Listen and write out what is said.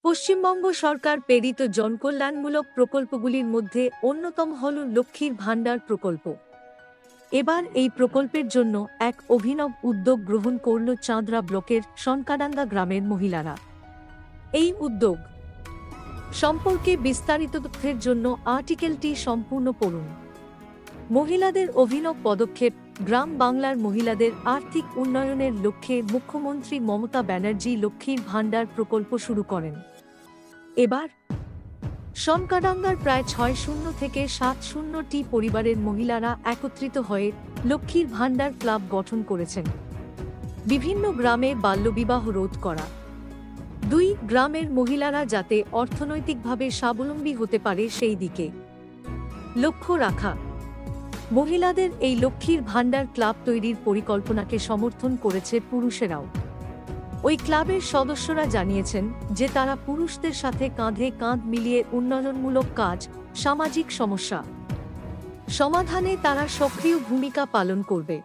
পশ্চিমবঙ্গ সরকার প্রেরিত জনকল্যাণমূলক প্রকল্পগুলির মধ্যে অন্যতম হল লক্ষ্মীর ভাণ্ডার প্রকল্প। এবার এই প্রকল্পের জন্য এক অভিনব উদ্যোগ গ্রহণ করল চাঁদরা ব্লকের সনকাডাঙ্গা গ্রামের মহিলারা। এই উদ্যোগ সম্পর্কে বিস্তারিত তথ্যের জন্য আর্টিকেলটি সম্পূর্ণ পড়ুন। মহিলাদের অভিনব পদক্ষেপ। গ্রাম বাংলার মহিলাদের আর্থিক উন্নয়নের লক্ষ্যে মুখ্যমন্ত্রী মমতা ব্যানার্জি লক্ষ্মীর ভাণ্ডার প্রকল্প শুরু করেন। এবার সনকাডাঙ্গার প্রায় ৬০ থেকে ৭০টি পরিবারের মহিলারা একত্রিত হয়ে লক্ষ্মীর ভাণ্ডার ক্লাব গঠন করেছেন। বিভিন্ন গ্রামে বাল্যবিবাহ রোধ করা, গ্রামের মহিলারা যাতে অর্থনৈতিকভাবে স্বাবলম্বী হতে পারে সেই দিকে লক্ষ্য রাখা। মহিলাদের এই লক্ষ্মীর ভাণ্ডার ক্লাব তৈরির পরিকল্পনাকে সমর্থন করেছে পুরুষেরাও। ওই ক্লাবের সদস্যরা জানিয়েছেন যে তারা পুরুষদের সাথে কাঁধে কাঁধ মিলিয়ে উন্নয়নমূলক কাজ, সামাজিক সমস্যা সমাধানে তারা সক্রিয় ভূমিকা পালন করবে।